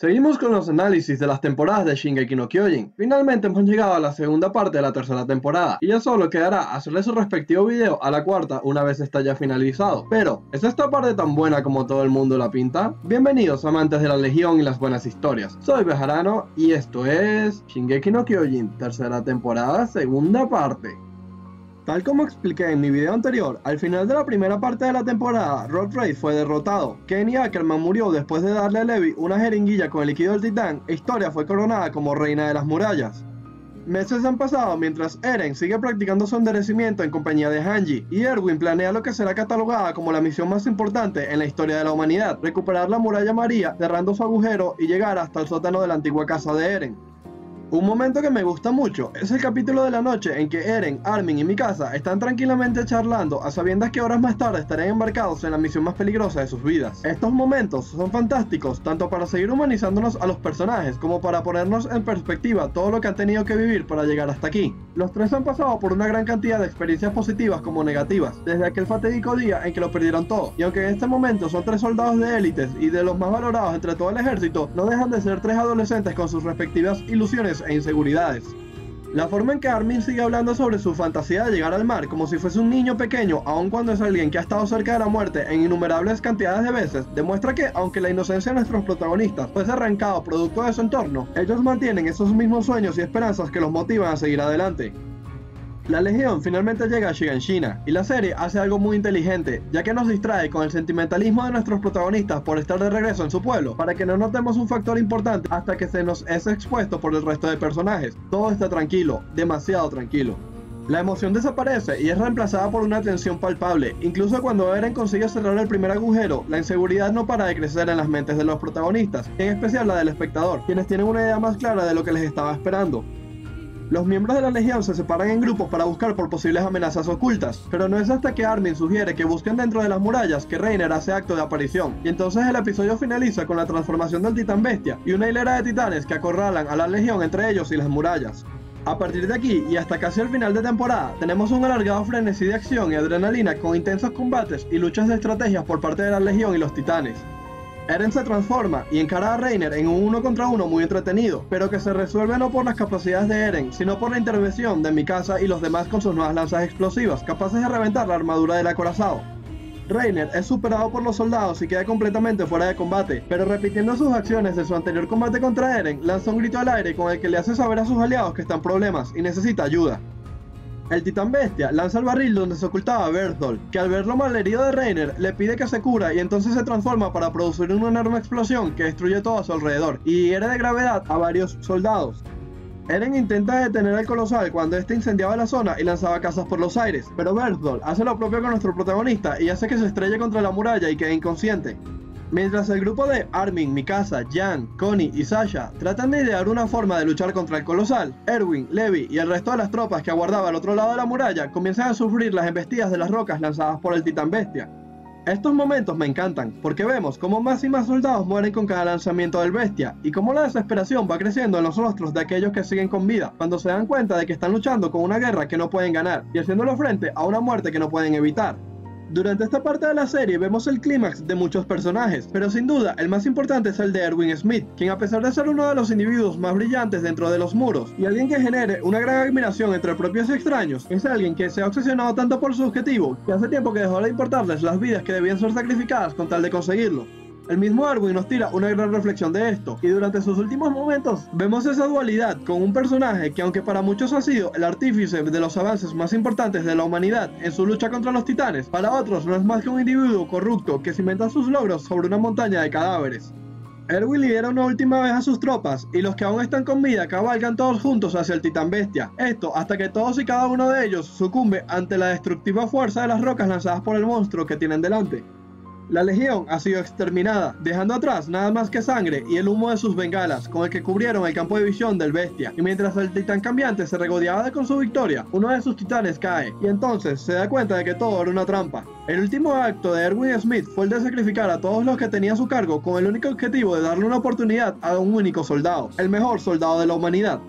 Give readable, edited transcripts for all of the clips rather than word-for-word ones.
Seguimos con los análisis de las temporadas de Shingeki no Kyojin. Finalmente hemos llegado a la segunda parte de la tercera temporada, y ya solo quedará hacerle su respectivo video a la cuarta una vez está ya finalizado. Pero, ¿es esta parte tan buena como todo el mundo la pinta? Bienvenidos amantes de la Legión y las buenas historias. Soy Bejarano y esto es Shingeki no Kyojin, tercera temporada, segunda parte. Tal como expliqué en mi video anterior, al final de la primera parte de la temporada, Rod Reis fue derrotado, Kenny Ackerman murió después de darle a Levi una jeringuilla con el líquido del titán e Historia fue coronada como reina de las murallas. Meses han pasado mientras Eren sigue practicando su endurecimiento en compañía de Hanji, y Erwin planea lo que será catalogada como la misión más importante en la historia de la humanidad: recuperar la muralla María cerrando su agujero y llegar hasta el sótano de la antigua casa de Eren. Un momento que me gusta mucho es el capítulo de la noche en que Eren, Armin y Mikasa están tranquilamente charlando a sabiendas que horas más tarde estarán embarcados en la misión más peligrosa de sus vidas. Estos momentos son fantásticos tanto para seguir humanizándonos a los personajes como para ponernos en perspectiva todo lo que han tenido que vivir para llegar hasta aquí. Los tres han pasado por una gran cantidad de experiencias positivas como negativas, desde aquel fatídico día en que lo perdieron todo, y aunque en este momento son tres soldados de élites y de los más valorados entre todo el ejército, no dejan de ser tres adolescentes con sus respectivas ilusiones e inseguridades. La forma en que Armin sigue hablando sobre su fantasía de llegar al mar como si fuese un niño pequeño, aun cuando es alguien que ha estado cerca de la muerte en innumerables cantidades de veces, demuestra que, aunque la inocencia de nuestros protagonistas fuese arrancado producto de su entorno, ellos mantienen esos mismos sueños y esperanzas que los motivan a seguir adelante. La Legión finalmente llega a Shiganshina, y la serie hace algo muy inteligente, ya que nos distrae con el sentimentalismo de nuestros protagonistas por estar de regreso en su pueblo, para que no notemos un factor importante hasta que se nos es expuesto por el resto de personajes. Todo está tranquilo, demasiado tranquilo. La emoción desaparece y es reemplazada por una tensión palpable. Incluso cuando Eren consigue cerrar el primer agujero, la inseguridad no para de crecer en las mentes de los protagonistas, en especial la del espectador, quienes tienen una idea más clara de lo que les estaba esperando. Los miembros de la Legión se separan en grupos para buscar por posibles amenazas ocultas, pero no es hasta que Armin sugiere que busquen dentro de las murallas que Reiner hace acto de aparición, y entonces el episodio finaliza con la transformación del titán bestia y una hilera de titanes que acorralan a la Legión entre ellos y las murallas. A partir de aquí y hasta casi el final de temporada, tenemos un alargado frenesí de acción y adrenalina con intensos combates y luchas de estrategias por parte de la Legión y los titanes. Eren se transforma y encara a Reiner en un 1 contra 1 muy entretenido, pero que se resuelve no por las capacidades de Eren, sino por la intervención de Mikasa y los demás con sus nuevas lanzas explosivas, capaces de reventar la armadura del acorazado. Reiner es superado por los soldados y queda completamente fuera de combate, pero repitiendo sus acciones de su anterior combate contra Eren, lanza un grito al aire con el que le hace saber a sus aliados que están en problemas y necesita ayuda. El titán bestia lanza el barril donde se ocultaba Bertholdt, que al ver lo malherido de Reiner le pide que se cura y entonces se transforma para producir una enorme explosión que destruye todo a su alrededor y hiere de gravedad a varios soldados. Eren intenta detener al colosal cuando este incendiaba la zona y lanzaba casas por los aires, pero Bertholdt hace lo propio con nuestro protagonista y hace que se estrelle contra la muralla y quede inconsciente. Mientras el grupo de Armin, Mikasa, Jan, Connie y Sasha tratan de idear una forma de luchar contra el colosal, Erwin, Levi y el resto de las tropas que aguardaba al otro lado de la muralla comienzan a sufrir las embestidas de las rocas lanzadas por el titán bestia. Estos momentos me encantan, porque vemos cómo más y más soldados mueren con cada lanzamiento del bestia, y cómo la desesperación va creciendo en los rostros de aquellos que siguen con vida, cuando se dan cuenta de que están luchando con una guerra que no pueden ganar, y haciéndolo frente a una muerte que no pueden evitar. Durante esta parte de la serie vemos el clímax de muchos personajes, pero sin duda el más importante es el de Erwin Smith, quien a pesar de ser uno de los individuos más brillantes dentro de los muros, y alguien que genere una gran admiración entre propios y extraños, es alguien que se ha obsesionado tanto por su objetivo, que hace tiempo que dejó de importarles las vidas que debían ser sacrificadas con tal de conseguirlo. El mismo Erwin nos tira una gran reflexión de esto, y durante sus últimos momentos vemos esa dualidad con un personaje que, aunque para muchos ha sido el artífice de los avances más importantes de la humanidad en su lucha contra los titanes, para otros no es más que un individuo corrupto que cimenta sus logros sobre una montaña de cadáveres. Erwin lidera una última vez a sus tropas, y los que aún están con vida cabalgan todos juntos hacia el titán bestia, esto hasta que todos y cada uno de ellos sucumbe ante la destructiva fuerza de las rocas lanzadas por el monstruo que tienen delante. La Legión ha sido exterminada, dejando atrás nada más que sangre y el humo de sus bengalas, con el que cubrieron el campo de visión del bestia, y mientras el titán cambiante se regodeaba con su victoria, uno de sus titanes cae, y entonces se da cuenta de que todo era una trampa. El último acto de Erwin Smith fue el de sacrificar a todos los que tenía a su cargo con el único objetivo de darle una oportunidad a un único soldado, el mejor soldado de la humanidad.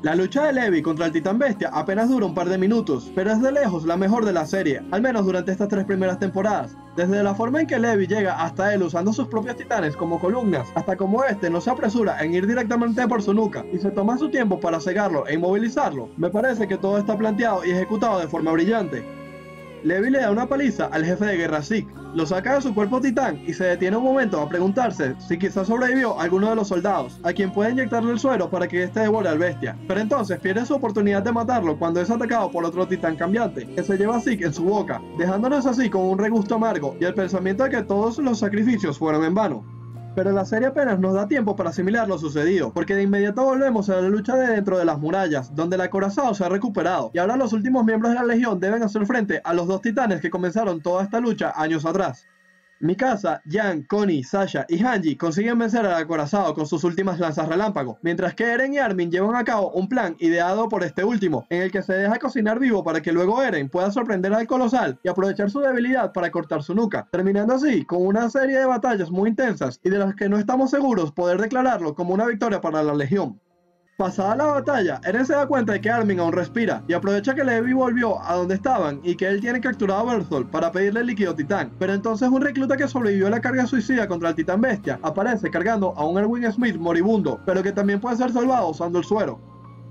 La lucha de Levi contra el Titán Bestia apenas dura un par de minutos, pero es de lejos la mejor de la serie, al menos durante estas 3 primeras temporadas. Desde la forma en que Levi llega hasta él usando sus propios titanes como columnas, hasta como este no se apresura en ir directamente por su nuca y se toma su tiempo para cegarlo e inmovilizarlo, me parece que todo está planteado y ejecutado de forma brillante. Levi le da una paliza al jefe de guerra Zeke, lo saca de su cuerpo titán y se detiene un momento a preguntarse si quizás sobrevivió alguno de los soldados, a quien puede inyectarle el suero para que éste devore al bestia, pero entonces pierde su oportunidad de matarlo cuando es atacado por otro titán cambiante, que se lleva a Zeke en su boca, dejándonos así con un regusto amargo y el pensamiento de que todos los sacrificios fueron en vano. Pero la serie apenas nos da tiempo para asimilar lo sucedido, porque de inmediato volvemos a la lucha de dentro de las murallas, donde el acorazado se ha recuperado, y ahora los últimos miembros de la Legión deben hacer frente a los 2 titanes que comenzaron toda esta lucha años atrás. Mikasa, Yang, Connie, Sasha y Hanji consiguen vencer al acorazado con sus últimas lanzas relámpago, mientras que Eren y Armin llevan a cabo un plan ideado por este último, en el que se deja cocinar vivo para que luego Eren pueda sorprender al colosal y aprovechar su debilidad para cortar su nuca, terminando así con una serie de batallas muy intensas y de las que no estamos seguros poder declararlo como una victoria para la Legión. Pasada la batalla, Eren se da cuenta de que Armin aún respira y aprovecha que Levi volvió a donde estaban y que él tiene capturado a Bertholdt para pedirle el líquido titán, pero entonces un recluta que sobrevivió a la carga suicida contra el titán bestia aparece cargando a un Erwin Smith moribundo, pero que también puede ser salvado usando el suero.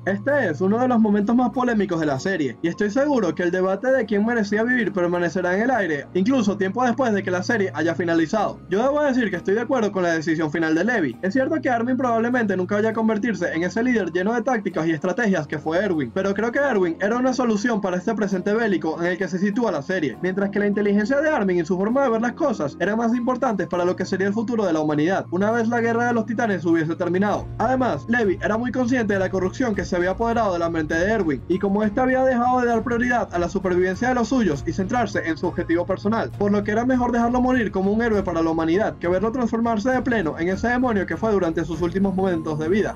Este es uno de los momentos más polémicos de la serie, y estoy seguro que el debate de quién merecía vivir permanecerá en el aire, incluso tiempo después de que la serie haya finalizado. Yo debo decir que estoy de acuerdo con la decisión final de Levi. Es cierto que Armin probablemente nunca vaya a convertirse en ese líder lleno de tácticas y estrategias que fue Erwin, pero creo que Erwin era una solución para este presente bélico en el que se sitúa la serie, mientras que la inteligencia de Armin y su forma de ver las cosas eran más importantes para lo que sería el futuro de la humanidad, una vez la guerra de los titanes hubiese terminado. Además, Levi era muy consciente de la corrupción que se había apoderado de la mente de Erwin, y como este había dejado de dar prioridad a la supervivencia de los suyos y centrarse en su objetivo personal, por lo que era mejor dejarlo morir como un héroe para la humanidad que verlo transformarse de pleno en ese demonio que fue durante sus últimos momentos de vida.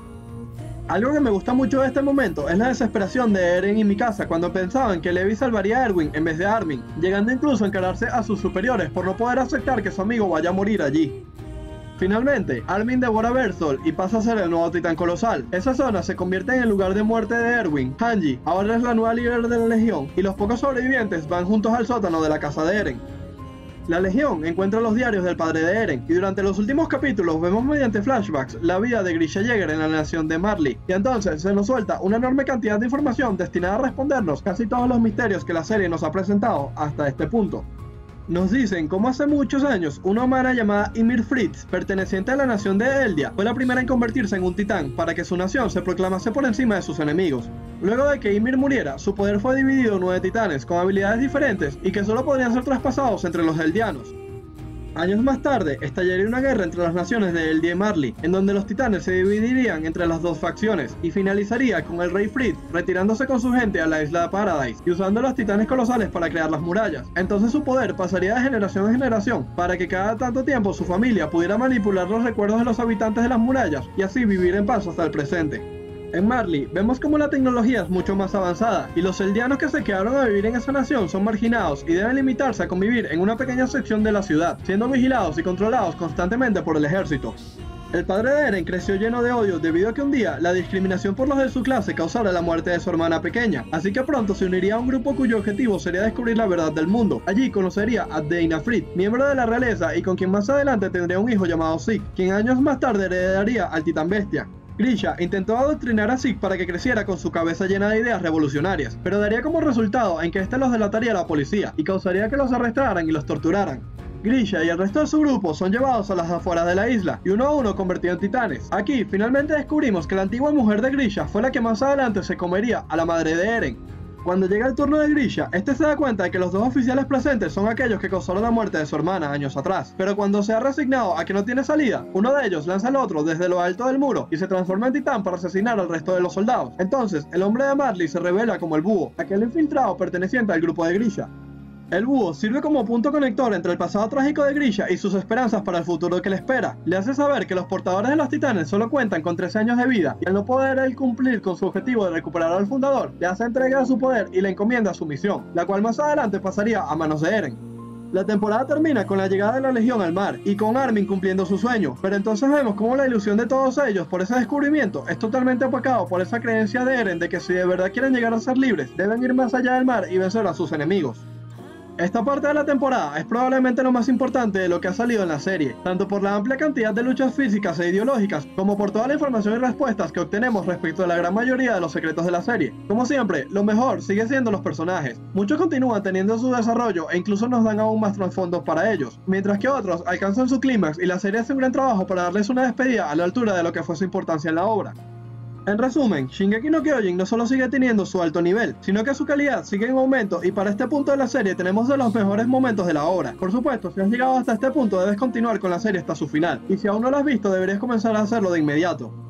Algo que me gusta mucho de este momento es la desesperación de Eren y Mikasa cuando pensaban que Levi salvaría a Erwin en vez de a Armin, llegando incluso a encararse a sus superiores por no poder aceptar que su amigo vaya a morir allí. Finalmente, Armin devora a Bertholdt y pasa a ser el nuevo titán colosal. Esa zona se convierte en el lugar de muerte de Erwin. Hanji ahora es la nueva líder de la Legión y los pocos sobrevivientes van juntos al sótano de la casa de Eren. La Legión encuentra los diarios del padre de Eren, y durante los últimos capítulos vemos mediante flashbacks la vida de Grisha Yeager en la nación de Marley, y entonces se nos suelta una enorme cantidad de información destinada a respondernos casi todos los misterios que la serie nos ha presentado hasta este punto. Nos dicen cómo hace muchos años una humana llamada Ymir Fritz, perteneciente a la nación de Eldia, fue la primera en convertirse en un titán para que su nación se proclamase por encima de sus enemigos. Luego de que Ymir muriera, su poder fue dividido en 9 titanes con habilidades diferentes y que solo podrían ser traspasados entre los eldianos. Años más tarde, estallaría una guerra entre las naciones de Eldia y Marley, en donde los titanes se dividirían entre las 2 facciones, y finalizaría con el rey Fritz retirándose con su gente a la isla de Paradise, y usando los titanes colosales para crear las murallas. Entonces su poder pasaría de generación en generación, para que cada tanto tiempo su familia pudiera manipular los recuerdos de los habitantes de las murallas, y así vivir en paz hasta el presente. En Marley vemos como la tecnología es mucho más avanzada y los eldianos que se quedaron a vivir en esa nación son marginados y deben limitarse a convivir en una pequeña sección de la ciudad, siendo vigilados y controlados constantemente por el ejército. El padre de Eren creció lleno de odio debido a que un día la discriminación por los de su clase causara la muerte de su hermana pequeña, así que pronto se uniría a un grupo cuyo objetivo sería descubrir la verdad del mundo. Allí conocería a Dana Fritz, miembro de la realeza y con quien más adelante tendría un hijo llamado Zeke, quien años más tarde heredaría al titán bestia. Grisha intentó adoctrinar a Zeke para que creciera con su cabeza llena de ideas revolucionarias, pero daría como resultado en que este los delataría a la policía y causaría que los arrestaran y los torturaran. Grisha y el resto de su grupo son llevados a las afueras de la isla y uno a uno convertido en titanes. Aquí finalmente descubrimos que la antigua mujer de Grisha fue la que más adelante se comería a la madre de Eren. Cuando llega el turno de Grisha, este se da cuenta de que los 2 oficiales presentes son aquellos que causaron la muerte de su hermana años atrás, pero cuando se ha resignado a que no tiene salida, uno de ellos lanza al otro desde lo alto del muro y se transforma en titán para asesinar al resto de los soldados. Entonces, el hombre de Marley se revela como el búho, aquel infiltrado perteneciente al grupo de Grisha. El búho sirve como punto conector entre el pasado trágico de Grisha y sus esperanzas para el futuro que le espera. Le hace saber que los portadores de los titanes solo cuentan con 13 años de vida y al no poder él cumplir con su objetivo de recuperar al fundador, le hace entrega de su poder y le encomienda su misión, la cual más adelante pasaría a manos de Eren. La temporada termina con la llegada de la Legión al mar y con Armin cumpliendo su sueño, pero entonces vemos cómo la ilusión de todos ellos por ese descubrimiento es totalmente opacado por esa creencia de Eren de que si de verdad quieren llegar a ser libres, deben ir más allá del mar y vencer a sus enemigos. Esta parte de la temporada es probablemente lo más importante de lo que ha salido en la serie, tanto por la amplia cantidad de luchas físicas e ideológicas, como por toda la información y respuestas que obtenemos respecto a la gran mayoría de los secretos de la serie. Como siempre, lo mejor sigue siendo los personajes. Muchos continúan teniendo su desarrollo e incluso nos dan aún más trasfondos para ellos, mientras que otros alcanzan su clímax y la serie hace un gran trabajo para darles una despedida a la altura de lo que fue su importancia en la obra. En resumen, Shingeki no Kyojin no solo sigue teniendo su alto nivel, sino que su calidad sigue en aumento y para este punto de la serie tenemos de los mejores momentos de la obra. Por supuesto, si has llegado hasta este punto debes continuar con la serie hasta su final, y si aún no lo has visto deberías comenzar a hacerlo de inmediato.